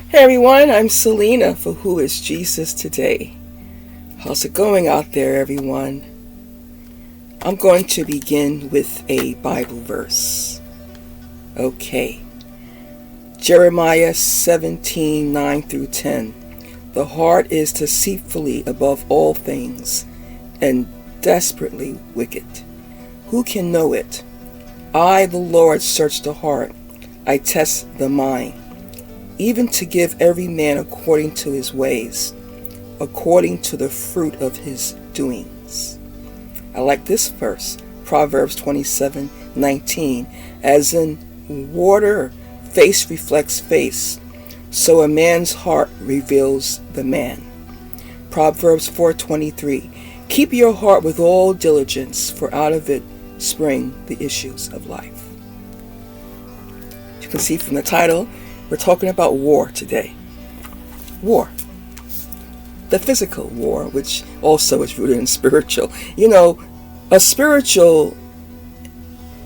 Hey everyone, I'm Selena for Who is Jesus Today. How's it going out there, everyone? I'm going to begin with a Bible verse. Okay. Jeremiah 17:9 through 10. The heart is deceitfully above all things and desperately wicked. Who can know it? I, the Lord, search the heart. I test the mind, even to give every man according to his ways, according to the fruit of his doings. I like this verse, Proverbs 27:19. As in water, face reflects face, so a man's heart reveals the man. Proverbs 4:23. Keep your heart with all diligence, for out of it spring the issues of life. You can see from the title, we're talking about war today. War. The physical war, which also is rooted in spiritual. A spiritual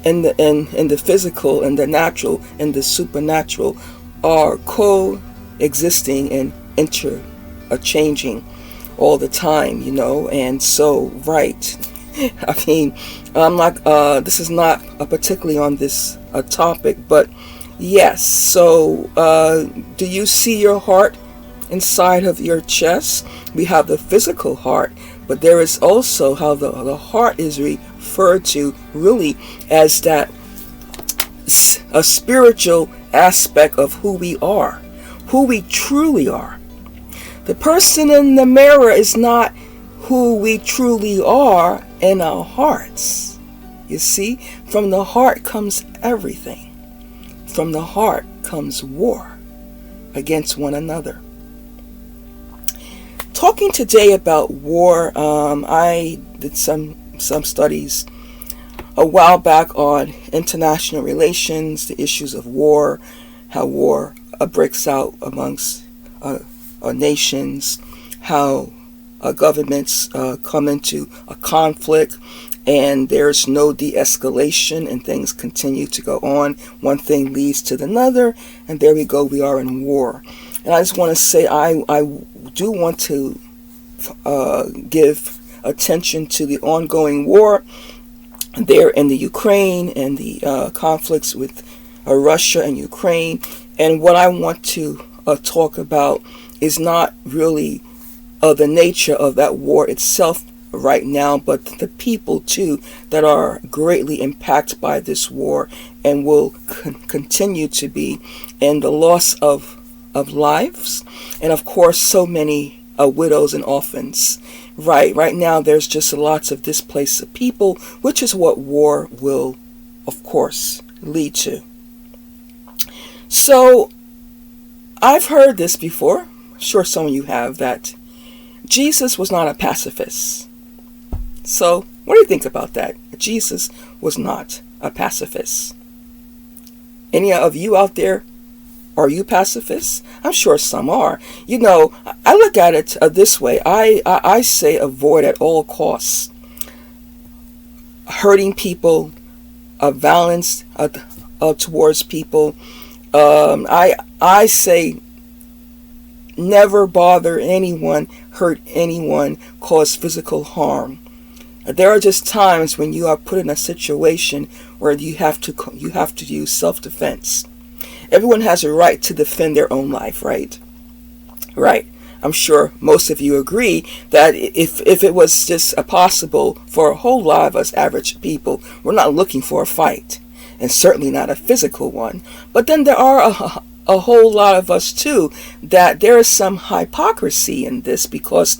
and the physical and the natural and the supernatural are coexisting and interchanging all the time, and so, right. I mean, this is not particularly on this topic, but yes. So, do you see your heart inside of your chest? We have the physical heart, but there is also how the heart is referred to really as that a spiritual aspect of who we are, who we truly are. The person in the mirror is not who we truly are in our hearts. You see, from the heart comes everything. From the heart comes war against one another. Talking today about war, I did some studies a while back on international relations, the issues of war, how war breaks out amongst nations, how governments come into a conflict and there's no de-escalation and things continue to go on. One thing leads to another, and there we go, we are in war. And I just want to say I do want to give attention to the ongoing war there in the Ukraine and the conflicts with Russia and Ukraine. And what I want to talk about is not really the nature of that war itself right now, but the people too that are greatly impacted by this war and will continue to be, and the loss of lives, and of course so many widows and orphans. Right now there's just lots of displaced people, which is what war will of course lead to. So I've heard this before, I'm sure some of you have, that Jesus was not a pacifist. So what do you think about that? Jesus was not a pacifist. Any of you out there, are you pacifists? I'm sure some are. I look at it this way. I say avoid at all costs hurting people, violence towards people. I say never bother anyone, hurt anyone, cause physical harm. There are just times when you are put in a situation where you have to use self-defense. Everyone has a right to defend their own life, right? Right. I'm sure most of you agree that if it was just possible for a whole lot of us average people, we're not looking for a fight, and certainly not a physical one. But then there are a whole lot of us too that there is some hypocrisy in this, because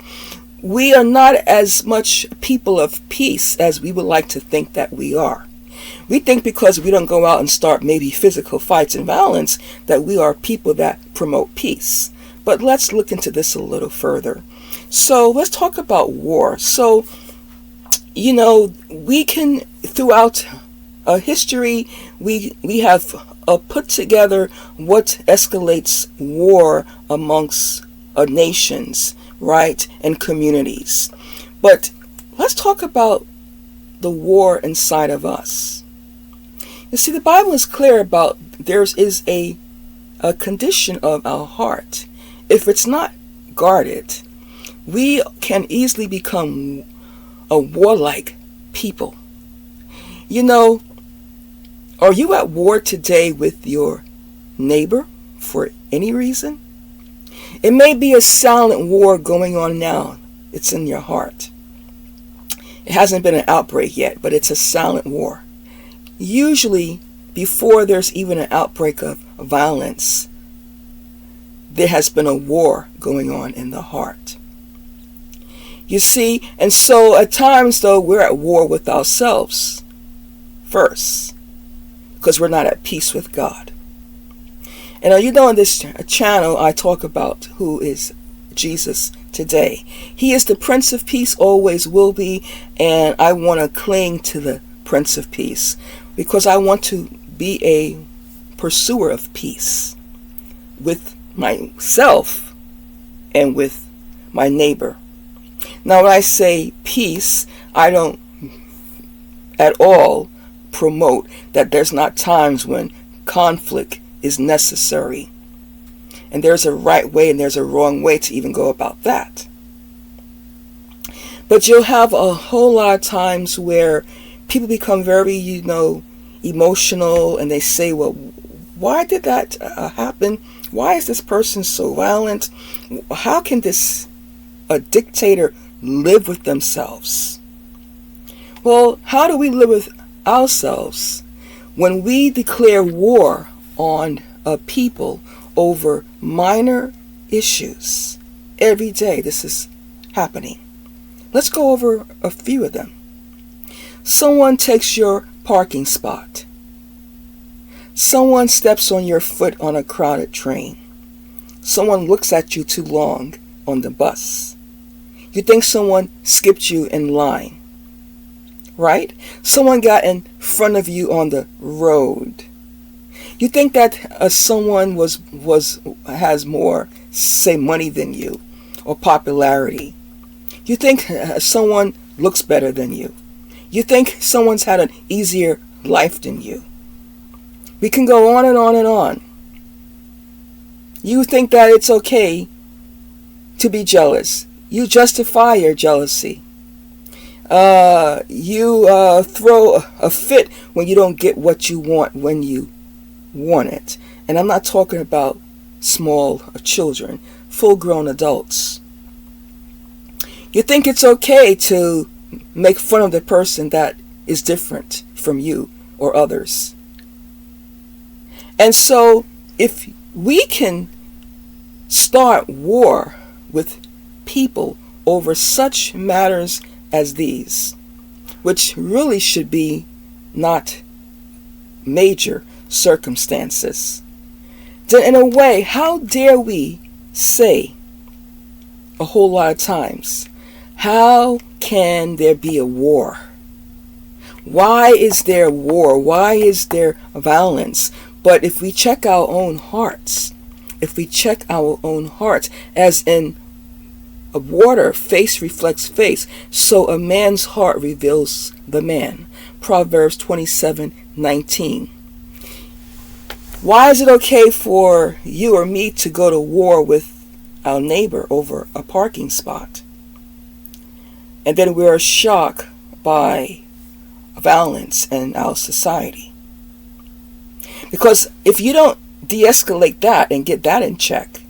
we are not as much people of peace as we would like to think that we are. We think because we don't go out and start maybe physical fights and violence that we are people that promote peace. But let's look into this a little further. So let's talk about war. So, we can, throughout history, we have put together what escalates war amongst nations, right, and communities. But let's talk about the war inside of us. You see, the Bible is clear about there is a a condition of our heart. If it's not guarded, we can easily become a warlike people. You know, are you at war today with your neighbor for any reason? It may be a silent war going on now. It's in your heart. It hasn't been an outbreak yet, but it's a silent war. Usually, before there's even an outbreak of violence, there has been a war going on in the heart. You see, and so at times, though, we're at war with ourselves first, because we're not at peace with God. And you know, in this channel, I talk about who is Jesus today. He is the Prince of Peace, always will be, and I want to cling to the Prince of Peace because I want to be a pursuer of peace with myself and with my neighbor. Now, when I say peace, I don't at all promote that there's not times when conflict is necessary. And there's a right way and there's a wrong way to even go about that. But you'll have a whole lot of times where people become very, emotional, and they say, well, why did that happen? Why is this person so violent? How can a dictator live with themselves? Well, how do we live with ourselves when we declare war on a people over minor issues? Every day this is happening. Let's go over a few of them. Someone takes your parking spot. Someone steps on your foot on a crowded train. Someone looks at you too long on the bus. You think someone skipped you in line, right? Someone got in front of you on the road. You think that someone has more, say, money than you or popularity. You think someone looks better than you. You think someone's had an easier life than you. We can go on and on and on. You think that it's okay to be jealous. You justify your jealousy. You throw a fit when you don't get what you want when you want it. And I'm not talking about small children, full-grown adults. You think it's okay to make fun of the person that is different from you or others. And so if we can start war with people over such matters as these, which really should be not major circumstances, then in a way, how dare we say a whole lot of times, how can there be a war? Why is there war? Why is there violence? But if we check our own hearts, as in a water, face reflects face, so a man's heart reveals the man. Proverbs 27:19. Why is it okay for you or me to go to war with our neighbor over a parking spot? And then we are shocked by violence in our society. Because if you don't de-escalate that and get that in check,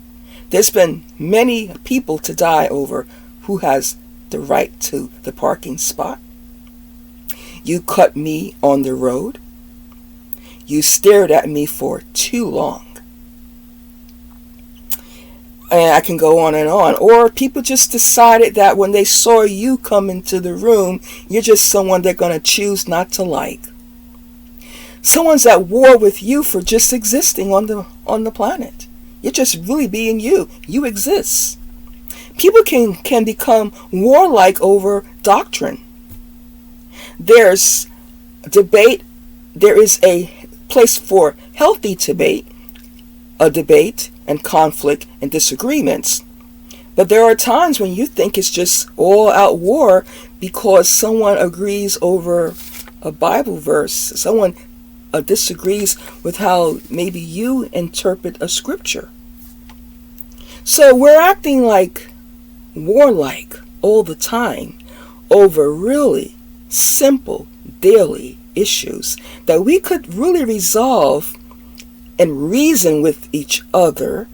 there's been many people to die over who has the right to the parking spot. You cut me on the road. You stared at me for too long. And I can go on and on. Or people just decided that when they saw you come into the room, you're just someone they're going to choose not to like. Someone's at war with you for just existing on the planet. You're just really being you. You exist. People can become warlike over doctrine. There's debate. There is a place for healthy debate, a debate and conflict and disagreements. But there are times when you think it's just all out war because someone agrees over a Bible verse. Someone disagrees with how maybe you interpret a scripture. So we're acting like warlike all the time over really simple daily issues that we could really resolve and reason with each other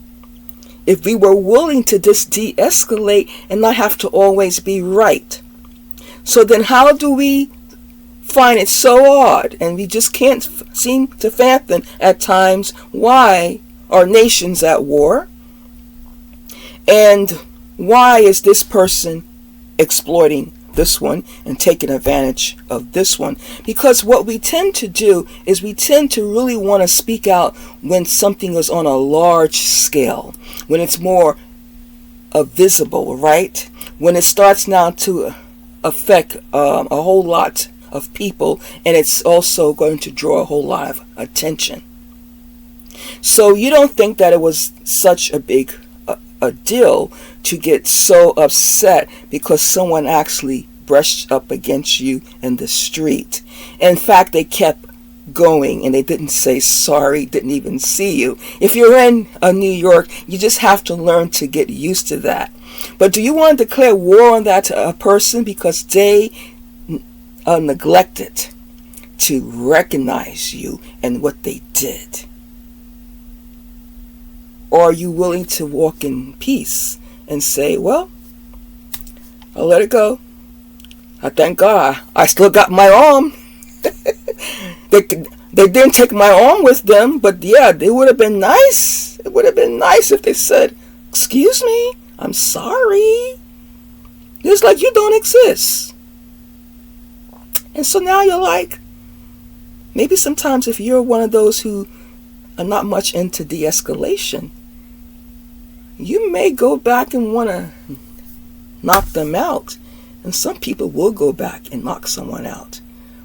if we were willing to just de-escalate and not have to always be right. So then how do we find it so odd, and we just can't seem to fathom at times why our nation's at war, and why is this person exploiting this one and taking advantage of this one? Because what we tend to do is we tend to really want to speak out when something is on a large scale, when it's more visible, right? When it starts now to affect a whole lot of people, and it's also going to draw a whole lot of attention. So you don't think that it was such a big a deal to get so upset because someone actually brushed up against you in the street. In fact, they kept going and they didn't say sorry, didn't even see you. If you're in New York, you just have to learn to get used to that. But do you want to declare war on that person because they neglected to recognize you and what they did? Or are you willing to walk in peace and say, well, I'll let it go. I thank God I still got my arm. They didn't take my arm with them, but yeah, it would have been nice. It would have been nice if they said, excuse me, I'm sorry. It's like you don't exist. And so now you're like, maybe sometimes if you're one of those who are not much into de-escalation, you may go back and want to knock them out. And some people will go back and knock someone out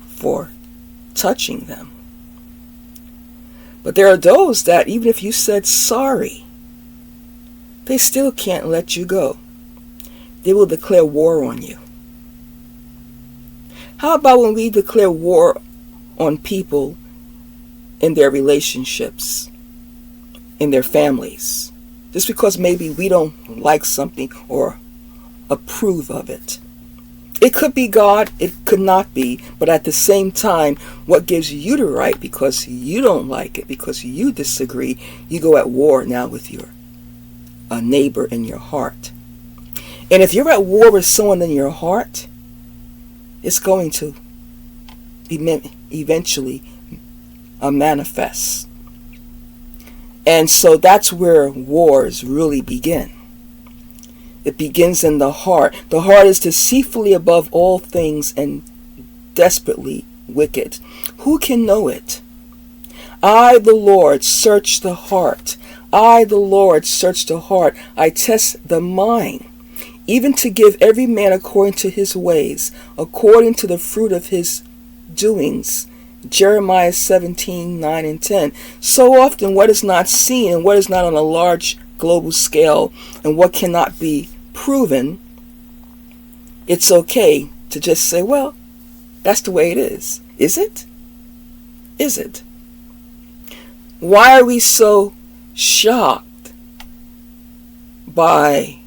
for touching them. But there are those that even if you said sorry, they still can't let you go. They will declare war on you. How about when we declare war on people in their relationships, in their families, just because maybe we don't like something or approve of it? It could be God, it could not be, but at the same time, what gives you the right, because you don't like it, because you disagree, you go at war now with your neighbor in your heart. And if you're at war with someone in your heart, it's going to eventually manifest. And so that's where wars really begin. It begins in the heart. The heart is deceitfully above all things and desperately wicked. Who can know it? I, the Lord, search the heart. I, the Lord, search the heart. I test the mind, even to give every man according to his ways, according to the fruit of his doings. Jeremiah 17:9 and 10. So often what is not seen and what is not on a large global scale and what cannot be proven, it's okay to just say, well, that's the way it is. Is it? Is it? Why are we so shocked by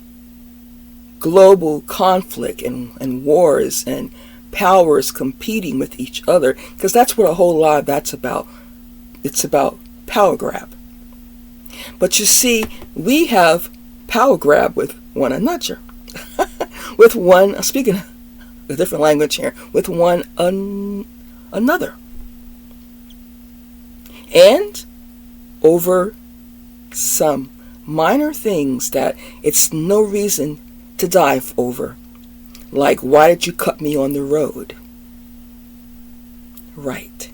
global conflict and wars and powers competing with each other? Because that's what a whole lot of that's about. It's about power grab. But you see, we have power grab with one another. With one, speaking a different language here, with one another. And over some minor things that it's no reason to dive over. Like, why did you cut me on the road? Right.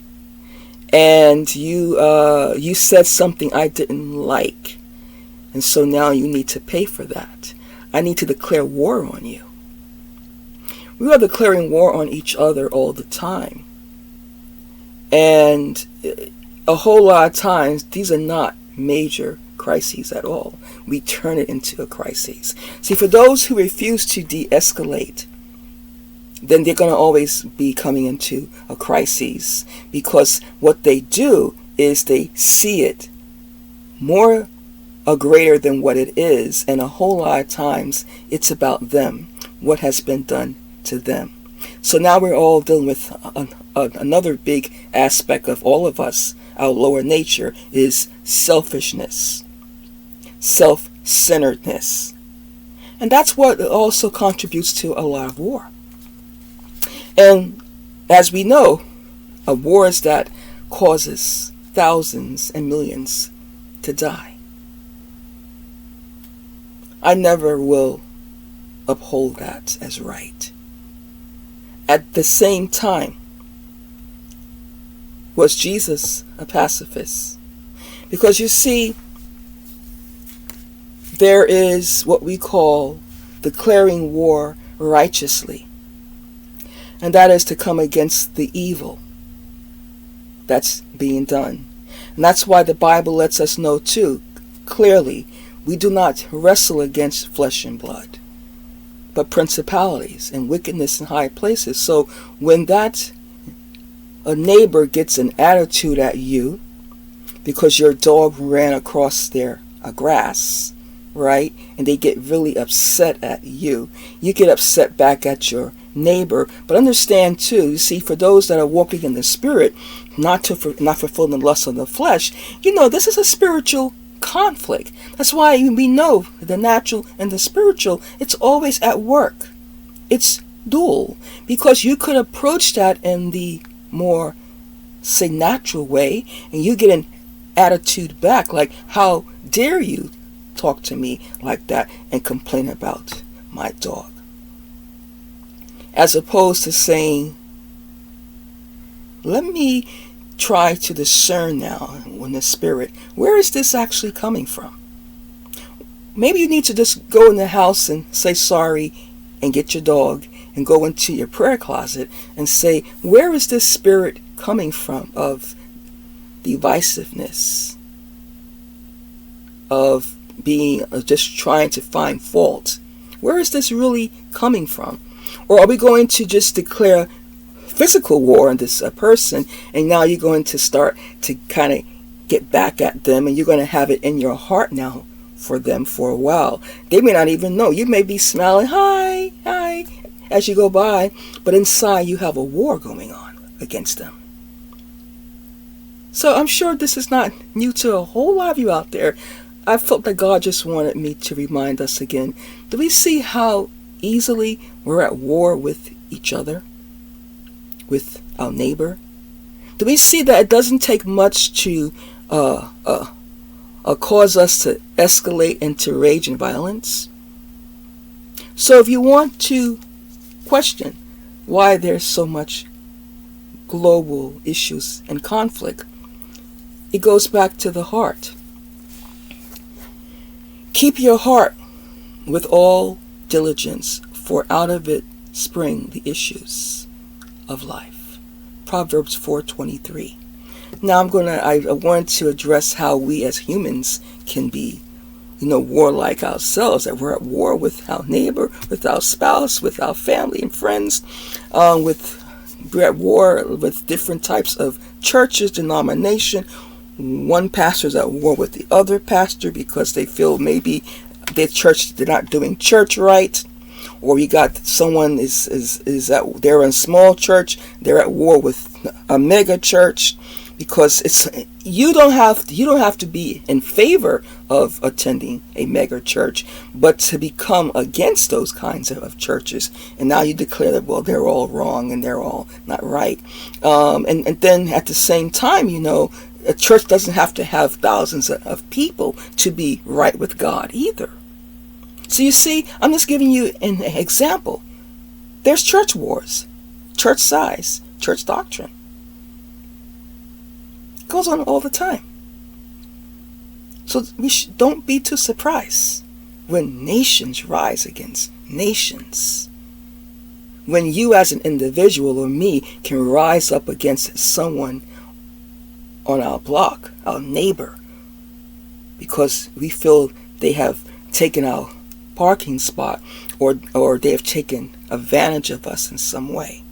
And you said something I didn't like. And so now you need to pay for that. I need to declare war on you. We are declaring war on each other all the time. And a whole lot of times, these are not major crises at all. We turn it into a crisis. See, for those who refuse to de-escalate then they're going to always be coming into a crisis, because what they do is they see it more greater than what it is, and a whole lot of times it's about them, what has been done to them. So now we're all dealing with another big aspect of all of us. Our lower nature is selfishness, self-centeredness, and that's what also contributes to a lot of war. And as we know, a war is that causes thousands and millions to die. I never will uphold that as right. At the same time, was Jesus a pacifist? Because you see, there is what we call declaring war righteously. And that is to come against the evil that's being done. And that's why the Bible lets us know too, clearly, we do not wrestle against flesh and blood, but principalities and wickedness in high places. So when a neighbor gets an attitude at you because your dog ran across their grass, right, and they get really upset at you, you get upset back at your neighbor. But understand too, you see, for those that are walking in the Spirit, not fulfilling the lust of the flesh, this is a spiritual conflict. That's why we know the natural and the spiritual, it's always at work. It's dual, because you could approach that in the more, say, natural way, and you get an attitude back like, how dare you talk to me like that and complain about my dog, as opposed to saying, let me try to discern now in the Spirit, where is this actually coming from? Maybe you need to just go in the house and say sorry and get your dog and go into your prayer closet and say, where is this spirit coming from of divisiveness, of being just trying to find fault? Where is this really coming from? Or are we going to just declare physical war on this person, and now you're going to start to kind of get back at them, and you're going to have it in your heart now for them for a while? They may not even know. You may be smiling, hi, as you go by, but inside you have a war going on against them. So I'm sure this is not new to a whole lot of you out there. I felt that God just wanted me to remind us again. Do we see how easily we're at war with each other, with our neighbor? Do we see that it doesn't take much to cause us to escalate into rage and violence? So if you want to question why there's so much global issues and conflict, it goes back to the heart. Keep your heart with all diligence, for out of it spring the issues of life. Proverbs 4:23. Now I wanted to address how we as humans can be, warlike ourselves, that we're at war with our neighbor, with our spouse, with our family and friends, we're at war with different types of churches, denomination. One pastor's at war with the other pastor because they feel maybe they're not doing church right. Or you got someone they're in a small church, they're at war with a mega church, because you don't have to be in favor of attending a mega church, but to become against those kinds of churches. And now you declare that, well, they're all wrong and they're all not right. And then at the same time, a church doesn't have to have thousands of people to be right with God either. So you see, I'm just giving you an example. There's church wars, church size, church doctrine. It goes on all the time. So we don't be too surprised when nations rise against nations. When you as an individual or me can rise up against someone on our block, our neighbor, because we feel they have taken our parking spot, or they have taken advantage of us in some way.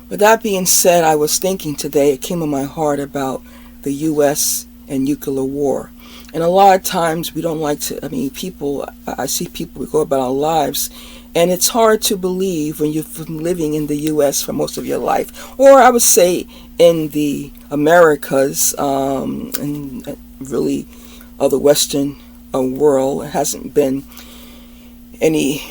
With that being said, I was thinking today, it came in my heart about the U.S. and nuclear war. And a lot of times we don't like to, I see people, we go about our lives, and it's hard to believe when you've been living in the U.S. for most of your life, or I would say in the Americas, and really of the Western world. It hasn't been any,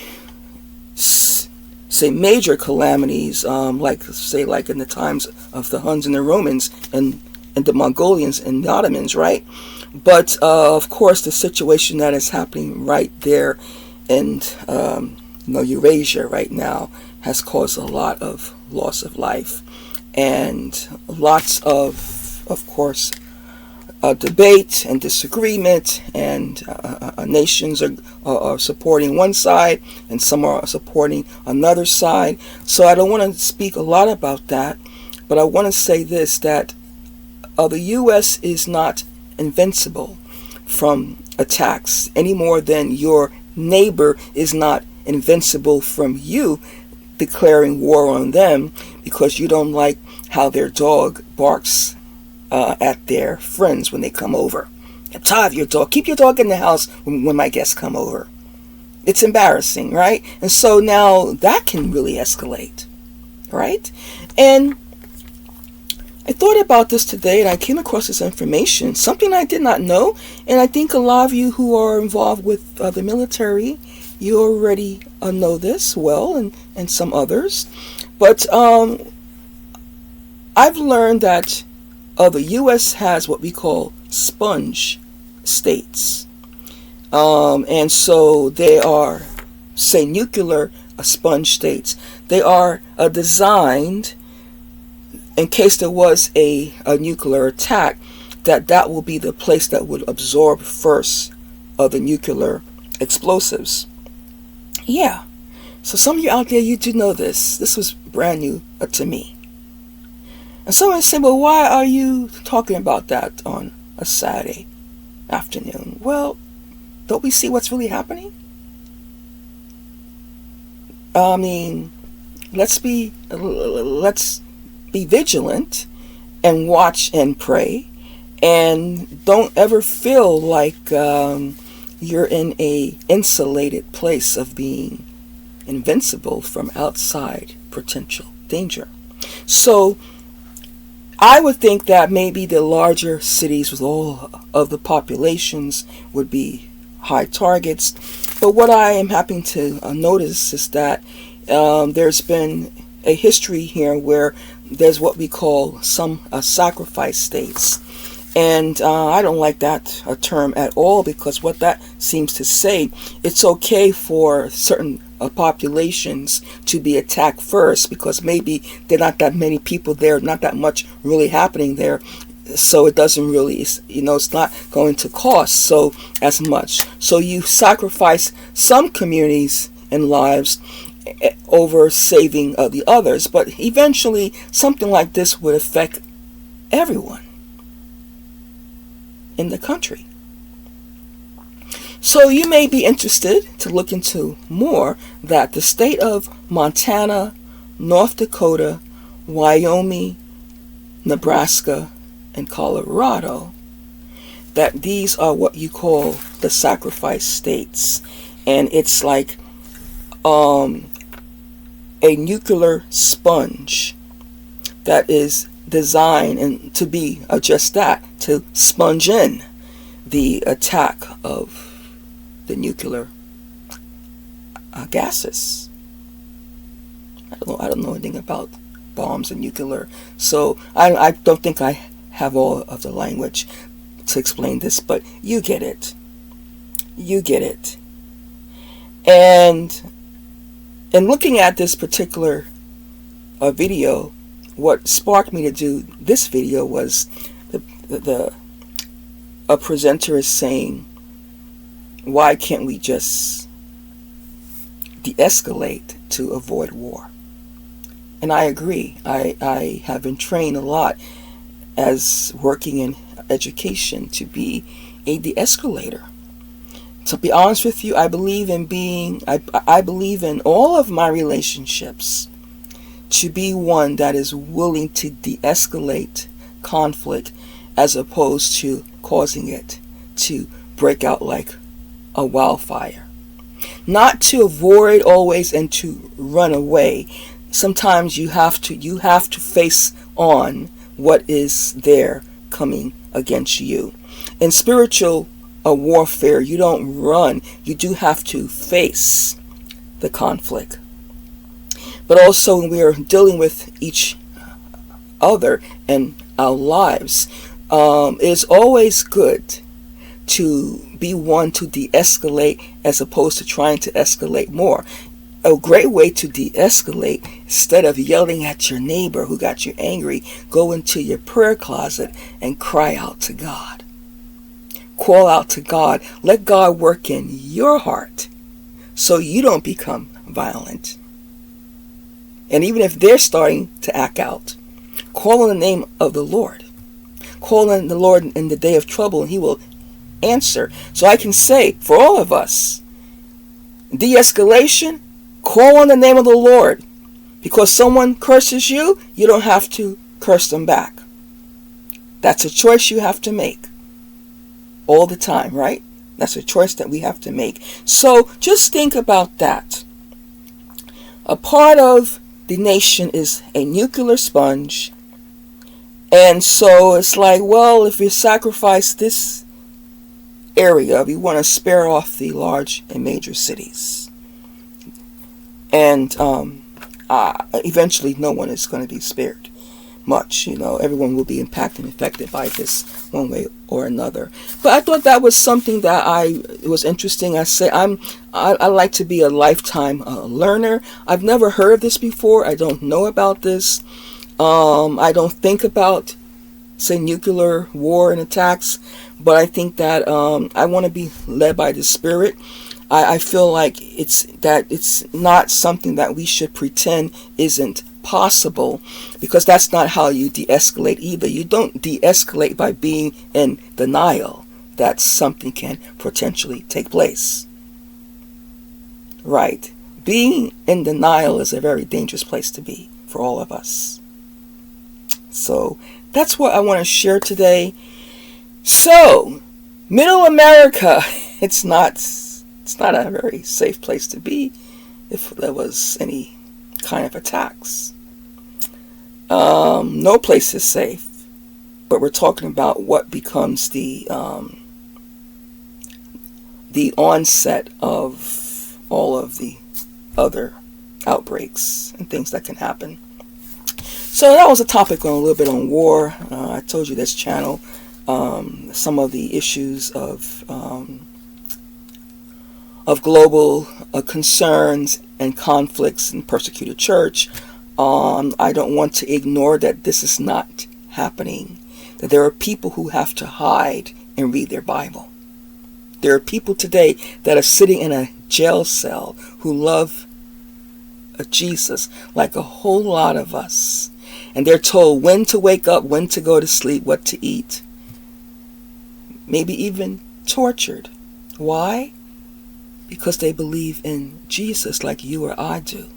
say, major calamities, like in the times of the Huns and the Romans and the Mongolians and the Ottomans, right? But of course, the situation that is happening right there in Eurasia right now has caused a lot of loss of life, and lots of course, debate and disagreement, and nations are supporting one side and some are supporting another side. So I don't want to speak a lot about that, but I want to say this, that the U.S. is not invincible from attacks any more than your neighbor is not invincible from you declaring war on them because you don't like how their dog barks at their friends when they come over. I'm tired of your dog. Keep your dog in the house when my guests come over. It's embarrassing, right? And so now that can really escalate, right? And I thought about this today, and I came across this information, something I did not know, and I think a lot of you who are involved with the military, you already know this well, and some others. But I've learned that the U.S. has what we call sponge states. And so they are, say, nuclear sponge states. They are designed, in case there was a nuclear attack, that will be the place that would absorb first the nuclear explosives. Yeah. So some of you out there, you do know this. This was brand new to me. And someone say, well, why are you talking about that on a Saturday afternoon? Well, don't we see what's really happening? I mean, let's be vigilant and watch and pray, and don't ever feel like you're in a insulated place of being invincible from outside potential danger. So I would think that maybe the larger cities with all of the populations would be high targets. But what I am happy to notice is that there's been a history here where there's what we call some sacrifice states. And I don't like that term at all, because what that seems to say, it's okay for certain populations to be attacked first because maybe there are not that many people there, not that much really happening there. So it doesn't really, it's not going to cost so as much. So you sacrifice some communities and lives over saving the others. But eventually something like this would affect everyone in the country. So you may be interested to look into more that the state of Montana, North Dakota, Wyoming, Nebraska, and Colorado, that these are what you call the sacrifice states. And it's like a nuclear sponge that is designed and to be just that, to sponge in the attack of the nuclear gases. I don't know anything about bombs and nuclear, so I don't think I have all of the language to explain this, but you get it. You get it. And in looking at this particular video, what sparked me to do this video was a presenter is saying, why can't we just de-escalate to avoid war? And I agree. I have been trained a lot as working in education to be a de-escalator, To be honest with you, I believe in all of my relationships to be one that is willing to de-escalate conflict as opposed to causing it to break out like a wildfire. Not to avoid always and to run away. Sometimes you have to face on what is there coming against you. In spiritual warfare, you don't run. You do have to face the conflict. But also when we are dealing with each other and our lives, it's always good to be one to de-escalate as opposed to trying to escalate more. A great way to de-escalate, instead of yelling at your neighbor who got you angry, go into your prayer closet and cry out to God. Call out to God. Let God work in your heart so you don't become violent. And even if they're starting to act out, call on the name of the Lord. Call on the Lord in the day of trouble and He will answer. So I can say for all of us, de-escalation, call on the name of the Lord. Because someone curses you, you don't have to curse them back. That's a choice you have to make all the time, right? That's a choice that we have to make. So just think about that. A part of the nation is a nuclear sponge. And so it's like, well, if you sacrifice this area, we want to spare off the large and major cities. And eventually no one is going to be spared much. Everyone will be impacted and affected by this one way or another. But I thought that was something that it was interesting. I like to be a lifetime learner. I've never heard of this before. I don't know about this. I don't think about, say, nuclear war and attacks, but I think that I want to be led by the Spirit. I feel like it's not something that we should pretend isn't possible, because that's not how you de-escalate either. You don't de-escalate by being in denial that something can potentially take place. Right. Being in denial is a very dangerous place to be for all of us. So that's what I want to share today. So, Middle America, it's not a very safe place to be if there was any kind of attacks. No place is safe, but we're talking about what becomes the onset of all of the other outbreaks and things that can happen. So that was a topic on a little bit on war. I told you this channel, some of the issues of global concerns and conflicts in persecuted church. I don't want to ignore that this is not happening, that there are people who have to hide and read their Bible. There are people today that are sitting in a jail cell who love Jesus like a whole lot of us. And they're told when to wake up, when to go to sleep, what to eat. Maybe even tortured. Why? Because they believe in Jesus like you or I do.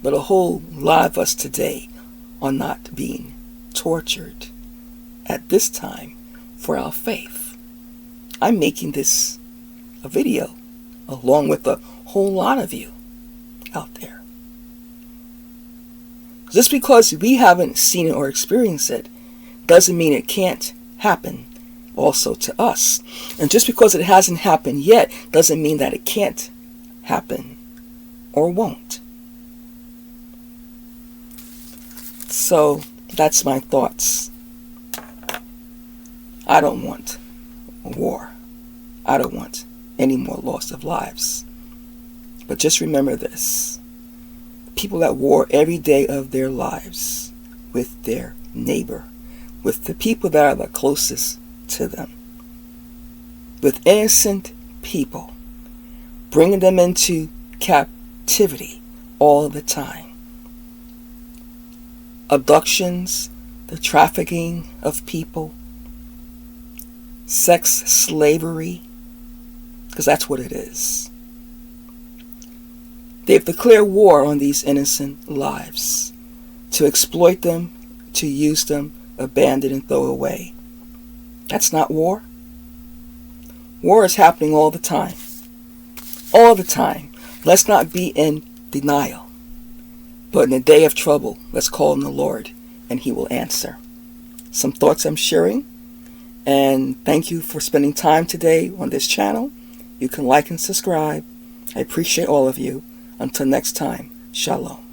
But a whole lot of us today are not being tortured at this time for our faith. I'm making this a video along with a whole lot of you out there. Just because we haven't seen it or experienced it doesn't mean it can't happen also to us. And just because it hasn't happened yet doesn't mean that it can't happen or won't. So that's my thoughts. I don't want a war. I don't want any more loss of lives. But just remember this. People at war every day of their lives with their neighbor, with the people that are the closest to them, with innocent people, bringing them into captivity all the time. Abductions, the trafficking of people, sex slavery, because that's what it is. They've declared war on these innocent lives, to exploit them, to use them, abandon and throw away. That's not war. War is happening all the time. All the time. Let's not be in denial. But in the day of trouble, let's call on the Lord, and He will answer. Some thoughts I'm sharing, and thank you for spending time today on this channel. You can like and subscribe. I appreciate all of you. Until next time, Shalom.